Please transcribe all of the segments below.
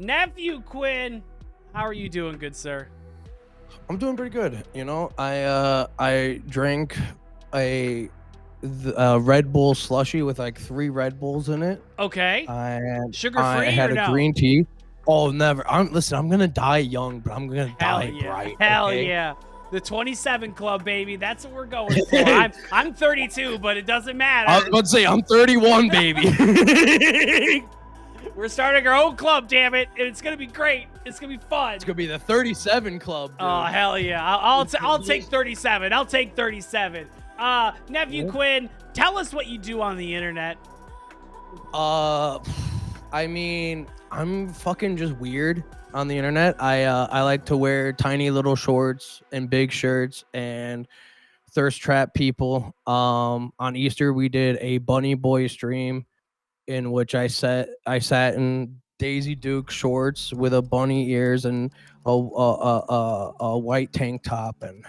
NephewQuin, how are you doing, good sir? I'm doing pretty good. You know, I drank a Red Bull slushy with like 3 Red Bulls in it. Okay. And Sugar I free had or a no? green tea. Oh, never. I'm gonna die young, but I'm gonna Hell die yeah. bright. Hell okay? yeah. The 27 club, baby. That's what we're going for. I'm 32, but it doesn't matter. I was about to say I'm 31, baby. We're starting our own club, damn it. And it's gonna be great. It's gonna be fun. It's gonna be the 37 club, dude. Oh hell yeah. I'll take 37. I'll take 37. NephewQuin, tell us what you do on the internet. I mean, I'm fucking just weird on the internet. I like to wear tiny little shorts and big shirts and thirst trap people. On Easter we did a Bunny Boy stream in which I sat in Daisy Duke shorts with a bunny ears and a white tank top, and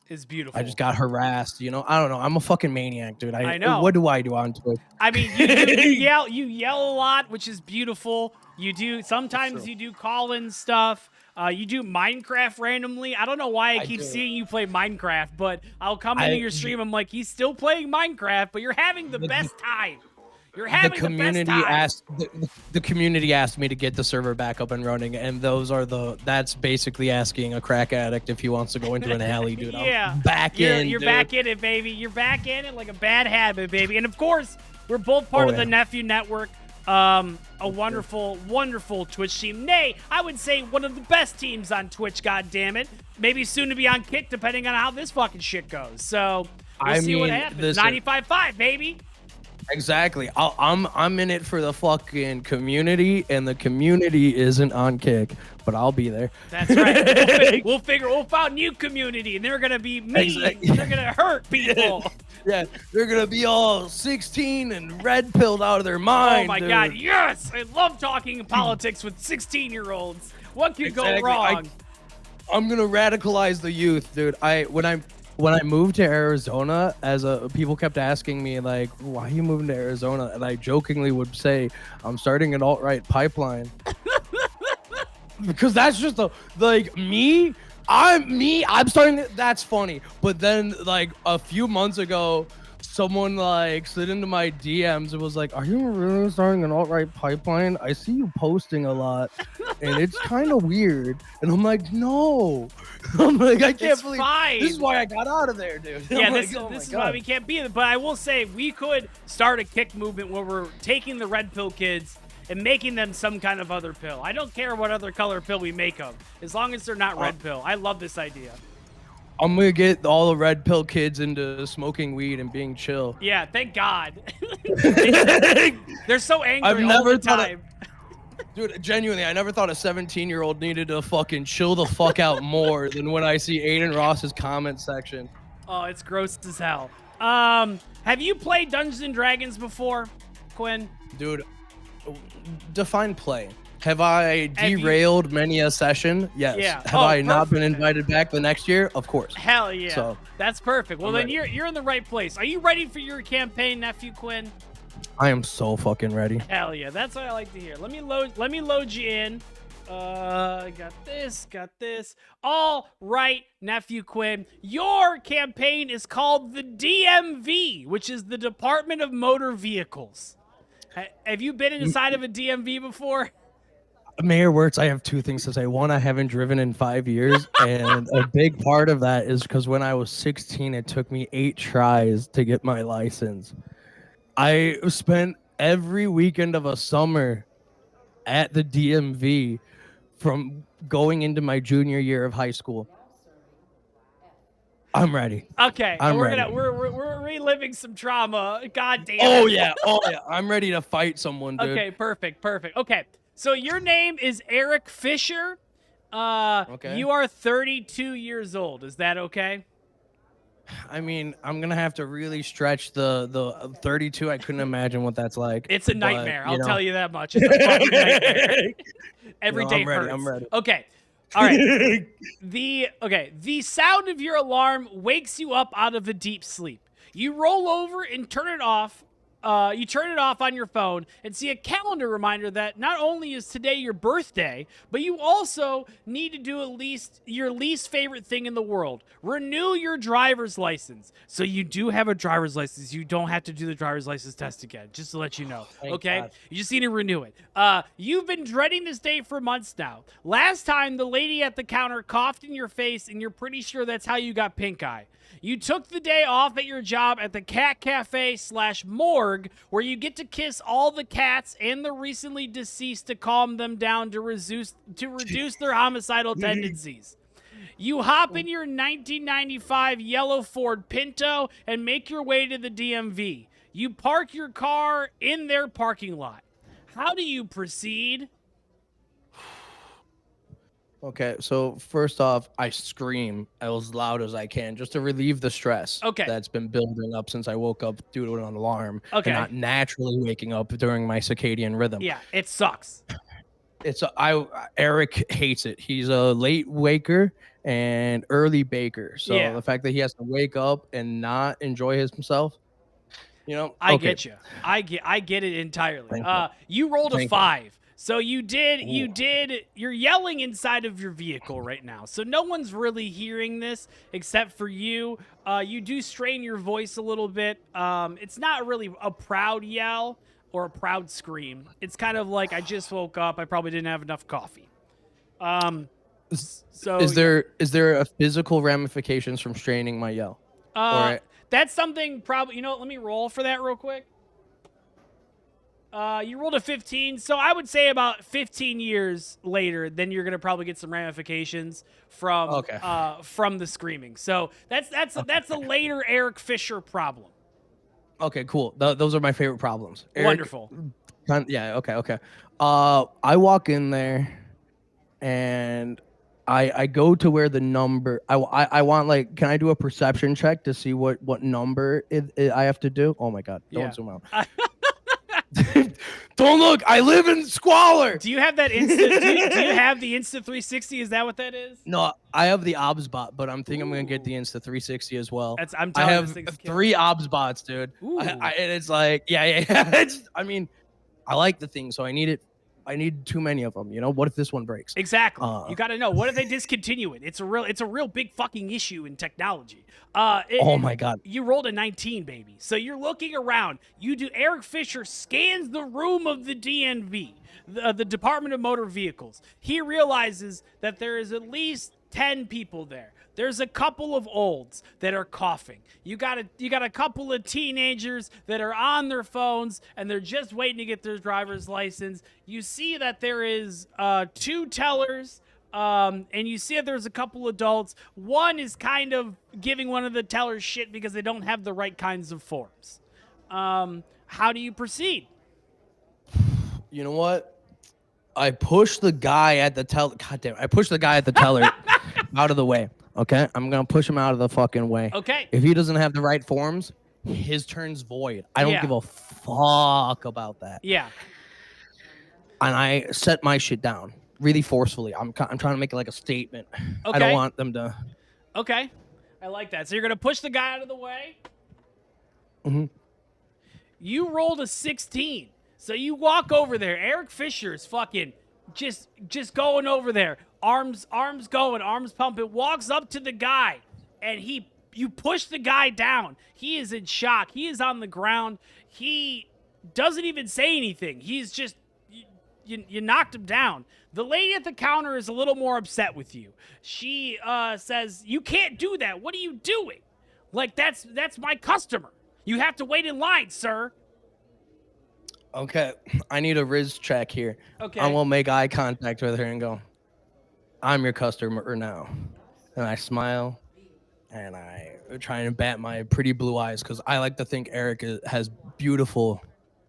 Is beautiful. I just got harassed. You know, I don't know. I'm a fucking maniac, dude. I know. What do I do on Twitch? I mean, you yell a lot, which is beautiful. You do sometimes you do call-in stuff. You do Minecraft randomly. I don't know why I keep seeing you play Minecraft, but I'll come into your stream. I'm like, he's still playing Minecraft, but you're having the best time. You're having the best time. The community asked me to get the server back up and running, and that's basically asking a crack addict if he wants to go into an alley, dude. Yeah, I'm back in. You're back in it, baby. You're back in it like a bad habit, baby. And of course, we're both part of the Nephew Network. A wonderful, wonderful Twitch team. Nay, I would say one of the best teams on Twitch. God damn it. Maybe soon to be on Kick, depending on how this fucking shit goes. So we'll see what happens. 95.5, baby. Exactly. I'm in it for the fucking community, and the community isn't on Kick, but I'll be there. That's right. We'll find new community, and they're gonna be mean. Exactly. They're gonna hurt people. Yeah, they're gonna be all 16 and red pilled out of their mind. Oh my god, yes! I love talking politics with 16-year-olds. What could go wrong? I'm gonna radicalize the youth, dude. When I moved to Arizona, people kept asking me like, "Why are you moving to Arizona?" And I jokingly would say, "I'm starting an alt-right pipeline," because that's just I'm starting. That's funny. But then like a few months ago, someone like slid into my DMs and was like, "Are you really starting an alt-right pipeline? I see you posting a lot, and it's kind of weird." And I'm like, "No." I'm like, I can't believe this is why I got out of there, dude. Yeah, this is why we can't be there. But I will say, we could start a Kick movement where we're taking the red pill kids and making them some kind of other pill. I don't care what other color pill we make them, as long as they're not red pill. I love this idea. I'm gonna get all the red pill kids into smoking weed and being chill. Yeah, thank God. They're so angry all the time. Dude, genuinely, I never thought a 17-year-old needed to fucking chill the fuck out more than when I see Aiden Ross's comment section. Oh, it's gross as hell. Have you played Dungeons and Dragons before, Quinn? Dude, define play. Have I derailed many a session? Yes. Yeah. Have I not been invited back the next year? Of course. Hell yeah. So, that's perfect. Well, then you're in the right place. Are you ready for your campaign, NephewQuin? I am so fucking ready. Hell yeah, that's what I like to hear. Let me load you in. Got this. All right, NephewQuin. Your campaign is called the DMV, which is the Department of Motor Vehicles. Have you been inside of a DMV before? Mayor Wertz, I have 2 things to say. One, I haven't driven in 5 years, and a big part of that is because when I was 16, it took me 8 tries to get my license. I spent every weekend of a summer at the DMV from going into my junior year of high school. I'm ready. Okay, we're reliving some trauma. God damn. Oh yeah. I'm ready to fight someone, dude. Okay, perfect. Okay, so your name is Eric Fisher. Okay. You are 32 years old. Is that okay? I mean, I'm gonna have to really stretch the 32. I couldn't imagine what that's like. It's a nightmare. I'll tell you that much. It's a fucking nightmare. Every day hurts. I'm ready. Okay. All right. The sound of your alarm wakes you up out of a deep sleep. You roll over and turn it off, you turn it off on your phone and see a calendar reminder that not only is today your birthday, but you also need to do at least your least favorite thing in the world. Renew your driver's license. So you do have a driver's license. You don't have to do the driver's license test again, just to let you know. Okay? God. You just need to renew it. You've been dreading this day for months now. Last time, the lady at the counter coughed in your face, and you're pretty sure that's how you got pink eye. You took the day off at your job at the Cat Cafe / morgue, where you get to kiss all the cats and the recently deceased to calm them down to reduce their homicidal tendencies. You hop in your 1995 yellow Ford Pinto and make your way to the DMV. You park your car in their parking lot. How do you proceed? Okay, so first off, I scream as loud as I can just to relieve the stress that's been building up since I woke up due to an alarm. Okay. And not naturally waking up during my circadian rhythm. Yeah, it sucks. Eric hates it. He's a late waker and early baker. So the fact that he has to wake up and not enjoy himself, you know. I get you. I get it entirely. You rolled a 5. So you're yelling inside of your vehicle right now. So no one's really hearing this except for you. You do strain your voice a little bit. It's not really a proud yell or a proud scream. It's kind of like, I just woke up. I probably didn't have enough coffee. So is there a physical ramifications from straining my yell? That's something probably, let me roll for that real quick. You rolled a 15, so I would say about 15 years later, then you're gonna probably get some ramifications from the screaming. So that's a later Eric Fisher problem. Okay, cool. Those are my favorite problems. Eric, wonderful. Yeah. Okay. I walk in there, and I go to where the number. I want, like, can I do a perception check to see what number I have to do? Oh my God! Don't zoom out. Don't look. I live in squalor. Do you have that instant? do you have the Insta 360? Is that what that is? No, I have the obs bot, but I'm thinking I'm gonna get the Insta 360 as well. I have 3 obs bots, dude. And it's like, yeah. I mean, I like the thing, so I need it. I need too many of them. You know, what if this one breaks? Exactly. You got to know, what if they discontinue it? It's a real big fucking issue in technology. Oh my God. You rolled a 19, baby. So you're looking around. Eric Fisher scans the room of the DMV, the Department of Motor Vehicles. He realizes that there is at least 10 people there. There's a couple of olds that are coughing. You got a couple of teenagers that are on their phones and they're just waiting to get their driver's license. You see that there is 2 tellers, and you see that there's a couple adults. One is kind of giving one of the tellers shit because they don't have the right kinds of forms. How do you proceed? You know what? I push the guy at the teller. God damn! I push the guy at the teller out of the way. Okay, I'm gonna push him out of the fucking way. Okay. If he doesn't have the right forms, his turn's void. I don't give a fuck about that. Yeah. And I set my shit down really forcefully. I'm trying to make it like a statement. Okay. I don't want them to. Okay, I like that. So you're gonna push the guy out of the way. Mm-hmm. You rolled a 16, so you walk over there. Eric Fisher is fucking just going over there. Arms going, arms pumping, walks up to the guy, and you push the guy down. He is in shock. He is on the ground. He doesn't even say anything. He's just, you knocked him down. The lady at the counter is a little more upset with you. She says, "You can't do that. What are you doing? Like, that's my customer. You have to wait in line, sir." Okay, I need a Riz check here. Okay. I will make eye contact with her and go, "I'm your customer now." And I smile, and I try and bat my pretty blue eyes because I like to think Eric has beautiful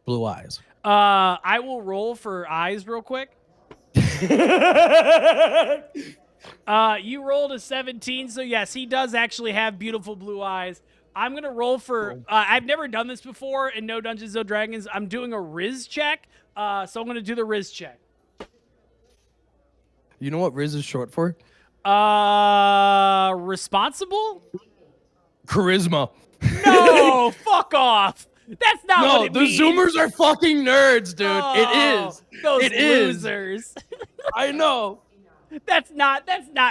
blue eyes. I will roll for eyes real quick. You rolled a 17, so yes, he does actually have beautiful blue eyes. I'm going to roll for, I've never done this before in No Dungeons, No Dragons. I'm doing a Riz check, so I'm going to do the Riz check. You know what Riz is short for? Responsible? Charisma. No, fuck off. That's not No, what it the means. Zoomers are fucking nerds, dude. Oh, it is. Those It is. losers. I know. That's not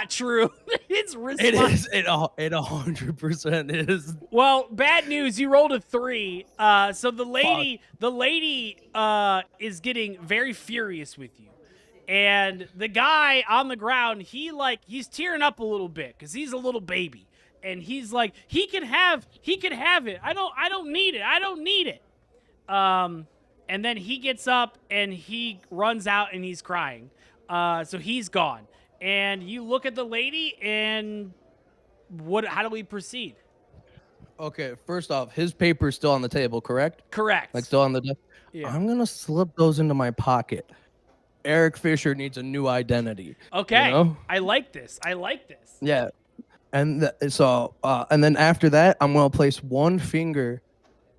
true. It's It is. It 100% is. Well, bad news. You rolled a 3. So the lady is getting very furious with you, and the guy on the ground, he's tearing up a little bit because he's a little baby, and he's like, he can have it. I don't need it. And then he gets up and he runs out and he's crying. So he's gone. And you look at the lady, and how do we proceed? Okay, first off, his paper's still on the table, correct? Correct. Like still on the desk? Yeah. I'm going to slip those into my pocket. Eric Fisher needs a new identity. Okay. You know? I like this. Yeah. And and then after that, I'm going to place one finger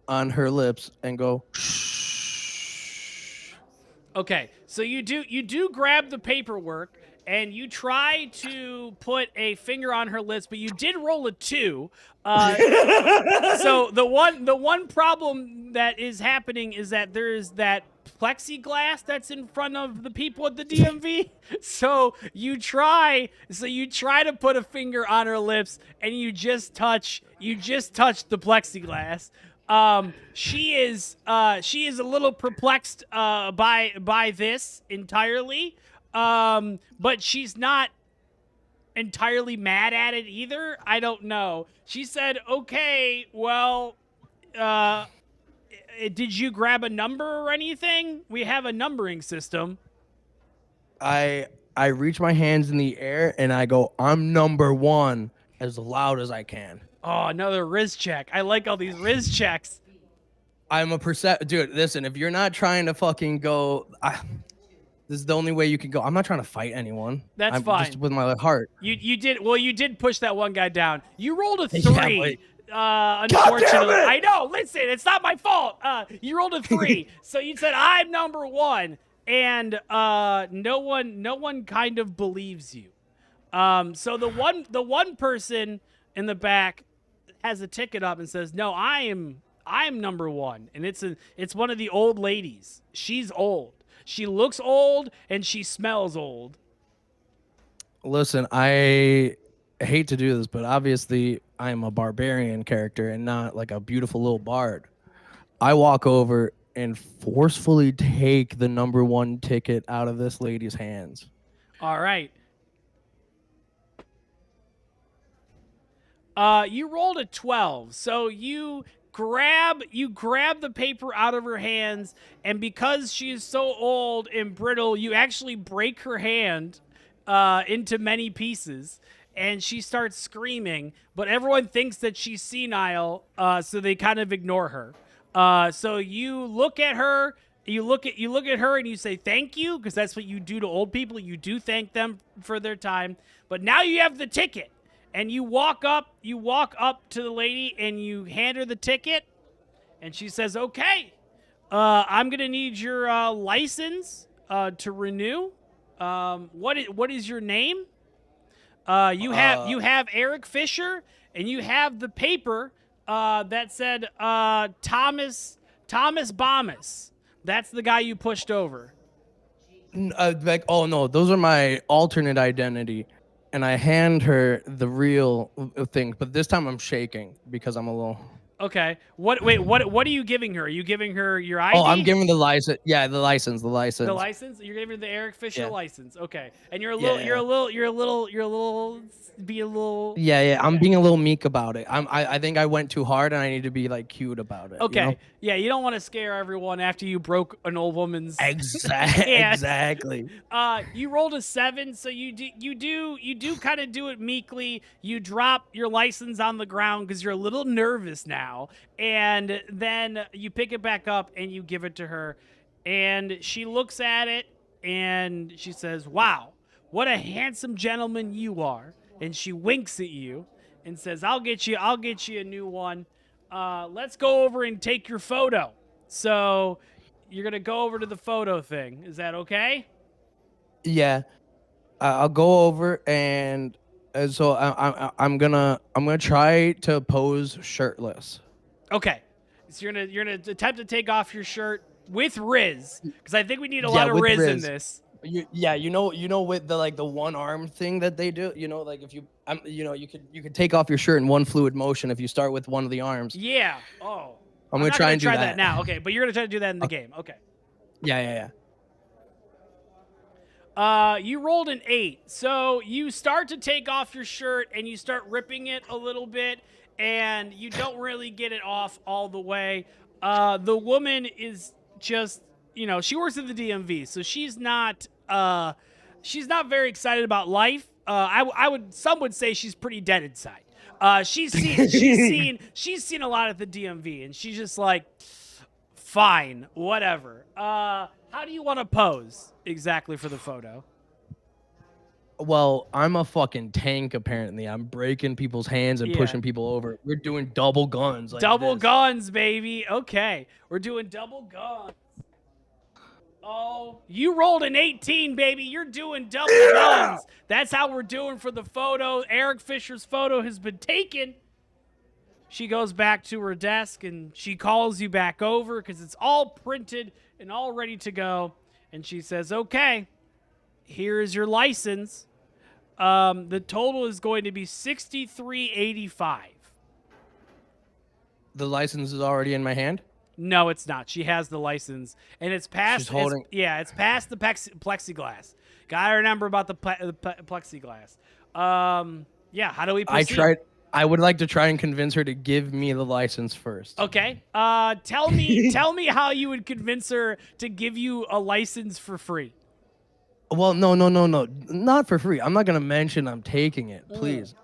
on her lips and go shh. Okay. So you do grab the paperwork and you try to put a finger on her lips, but you did roll a 2. So the one problem that is happening is that there's that plexiglass that's in front of the people at the DMV. So you try to put a finger on her lips, and you just touch the plexiglass. She is a little perplexed by this entirely. But she's not entirely mad at it either. I don't know. She said, "Okay, well, did you grab a number or anything? We have a numbering system." I reach my hands in the air and I go, "I'm number 1," as loud as I can. Oh, another Riz check. I like all these Riz checks. I'm a dude. Listen, if you're not trying to fucking go, this is the only way you can go. I'm not trying to fight anyone. That's fine. Just with my heart. You did push that one guy down. You rolled a 3. Yeah, Unfortunately, I know. Listen, it's not my fault. You rolled a 3, so you said I'm number 1, and no one kind of believes you. So the one person in the back has a ticket up and says, "No, I'm number 1," and it's one of the old ladies. She's old. She looks old and she smells old. Listen, I hate to do this, but obviously I'm a barbarian character and not like a beautiful little bard. I walk over and forcefully take the number 1 ticket out of this lady's hands. All right. You rolled a 12, so you grab the paper out of her hands, and because she is so old and brittle, you actually break her hand into many pieces, and she starts screaming, but everyone thinks that she's senile, so they kind of ignore her. So you look at her, and you say thank you, because that's what you do to old people. You do thank them for their time, but now you have the ticket. And you walk up to the lady and you hand her the ticket, and she says, "Okay, I'm gonna need your license to renew. What is your name? You have Eric Fisher, and you have the paper that said Thomas Bomas. That's the guy you pushed over." Oh no, those are my alternate identity. And I hand her the real thing, but this time I'm shaking because I'm a little. Okay. What are you giving her? Are you giving her your ID? Oh, I'm giving the license. Yeah, the license. The license? You're giving her the Eric Fisher license. Okay. And you're a little be a little. Yeah. I'm being a little meek about it. I think I went too hard, and I need to be like cute about it. Okay. You know? Yeah, you don't want to scare everyone after you broke an old woman's. Exactly. You rolled a 7, so you do kind of do it meekly. You drop your license on the ground because you're a little nervous now, and then you pick it back up and you give it to her, and she looks at it and she says, "Wow, what a handsome gentleman you are." And she winks at you and says, I'll get you a new one. Let's go over and take your photo." So you're going to go over to the photo thing. Is that okay? Yeah. I'll go over and so I'm gonna try to pose shirtless. Okay. So you're gonna attempt to take off your shirt with Riz, because I think we need a lot of Riz in this. You know, with the one arm thing that they do, like if you, you could take off your shirt in one fluid motion if you start with one of the arms. Yeah. Oh. I'm gonna try and do that now. Okay, but you're gonna try to do that in the game. Okay. Yeah. You rolled an 8, so you start to take off your shirt and you start ripping it a little bit, and you don't really get it off all the way. The woman is just, she works at the DMV, so she's not very excited about life. Some would say she's pretty dead inside. She's seen a lot at the DMV, and she's just like, fine, whatever. How do you want to pose exactly for the photo? Well, I'm a fucking tank, apparently. I'm breaking people's hands and pushing people over. We're doing double guns. Double guns, baby. Okay. We're doing double guns. Oh, you rolled an 18, baby. You're doing double guns. That's how we're doing for the photo. Eric Fisher's photo has been taken. She goes back to her desk, and she calls you back over because it's all printed and all ready to go. And she says, okay, here is your license. The total is going to be $63.85. The license is already in my hand? No, it's not. She has the license, and it's past. She's holding. It's past the plexiglass. Gotta remember about the plexiglass. Yeah. How do we proceed? I would like to try and convince her to give me the license first. Okay. Tell me how you would convince her to give you a license for free. Well, no, not for free. I'm not gonna mention I'm taking it, please.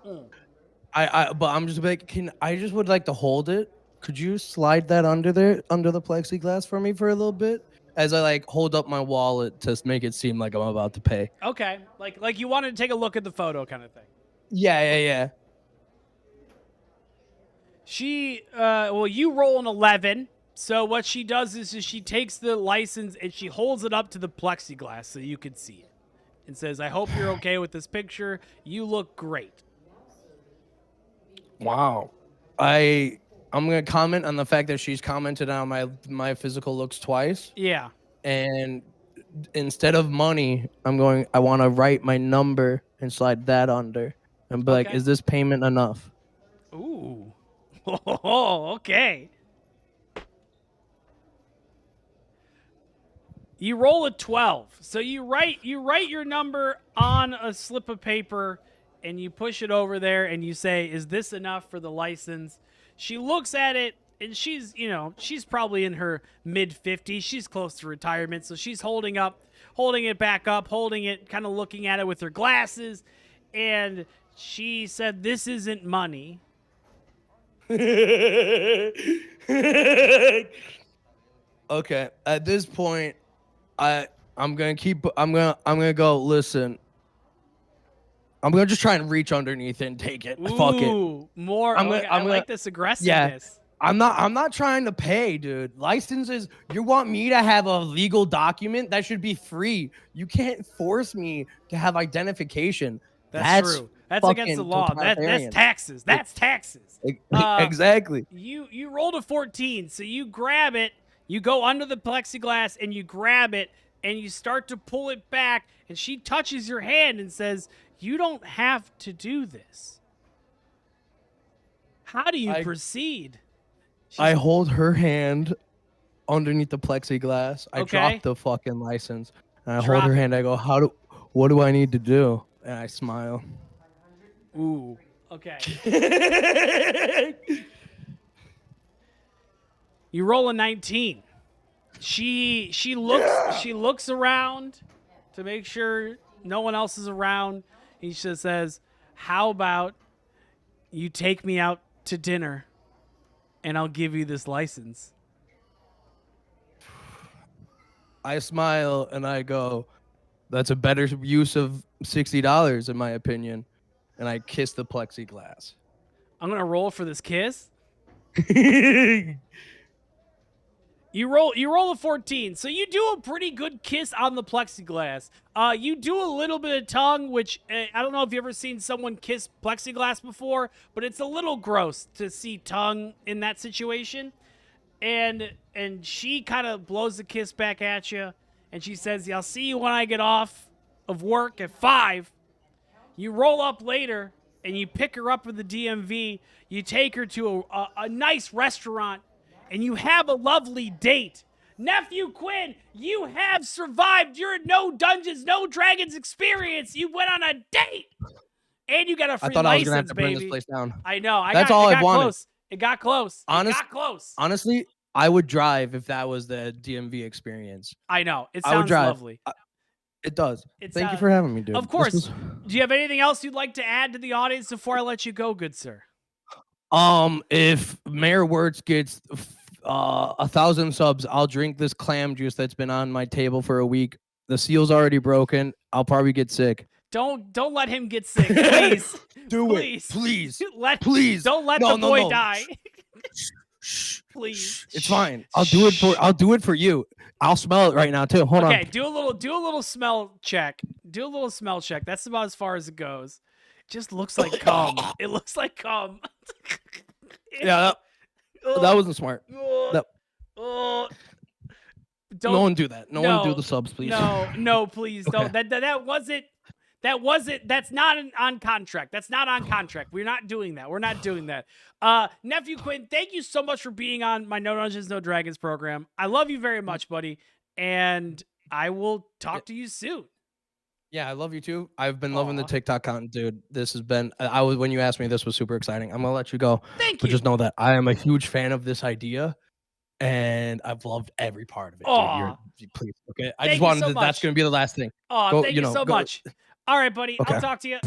But I'm just like, I just would like to hold it. Could you slide that under the plexiglass for me for a little bit, as I hold up my wallet to make it seem like I'm about to pay? Okay, like you wanted to take a look at the photo, kind of thing. Yeah. You roll an 11. So what she does is she takes the license and she holds it up to the plexiglass so you can see it, and says, I hope you're okay with this picture. You look great. Wow. I'm going to comment on the fact that she's commented on my physical looks twice. Yeah. And instead of money, I want to write my number and slide that under and be like, is this payment enough? Ooh. Oh, okay. You roll a 12. So you write your number on a slip of paper and you push it over there and you say, is this enough for the license? She looks at it and she's probably in her mid-50s. She's close to retirement. So she's holding it back up, holding it, kind of looking at it with her glasses. And she said, this isn't money. Okay. At this point, I'm gonna go, listen. I'm gonna just try and reach underneath it and take it. Ooh, fuck it. More. I like this aggressiveness. Yeah. I'm not trying to pay, dude. Licenses, you want me to have a legal document? That should be free. You can't force me to have identification. That's true. That's against the law. That's taxes. That's taxes. Exactly. You rolled a 14, so you grab it, you go under the plexiglass and you grab it and you start to pull it back, and she touches your hand and says, you don't have to do this. How do you proceed? I hold her hand underneath the plexiglass. I drop the fucking license. And I hold her hand. I go, what do I need to do? And I smile. Ooh. Okay. You roll a 19. She looks around to make sure no one else is around. He just says, how about you take me out to dinner and I'll give you this license? I smile and I go, that's a better use of $60 in my opinion. And I kiss the plexiglass. I'm going to roll for this kiss. You roll a 14, so you do a pretty good kiss on the plexiglass. You do a little bit of tongue, which I don't know if you've ever seen someone kiss plexiglass before, but it's a little gross to see tongue in that situation. and she kind of blows a kiss back at you, and she says, "I'll see you when I get off of work at 5." You roll up later, and you pick her up in the DMV. You take her to a nice restaurant, and you have a lovely date. NephewQuin, you have survived your No Dungeons, No Dragons experience. You went on a date, and you got a free license, I thought I was gonna have to baby. bring this place down. I know. That's all I wanted. Close. It got close. It got close. Honestly, I would drive if that was the DMV experience. I know. It sounds lovely. It does. Thank you for having me, dude. Of course. Do you have anything else you'd like to add to the audience before I let you go, good sir? If Mayor Wertz gets 1,000 subs, I'll drink this clam juice that's been on my table for a week. The seal's already broken. I'll probably get sick. Don't let him get sick, please. Please. Please. Please. Don't let the boy die. Please. It's fine. I'll do it for you. I'll smell it right now too. Hold on. Okay, do a little smell check. Do a little smell check. That's about as far as it goes. It just looks like cum. It looks like cum. Yeah, that wasn't smart. Don't, no one do that. No one do the subs, please. No, please don't. Okay. That's not on contract. That's not on contract. We're not doing that. We're not doing that. NephewQuin, thank you so much for being on my No Dungeons, No Dragons program. I love you very much, buddy. And I will talk to you soon. Yeah, I love you too. I've been loving the TikTok content, dude. This has been, when you asked me, this was super exciting. I'm going to let you go. Thank you. But just know that I am a huge fan of this idea. And I've loved every part of it. Dude. Please, okay. I just wanted that's going to be the last thing. Thank you so much. All right, buddy. Okay. I'll talk to you.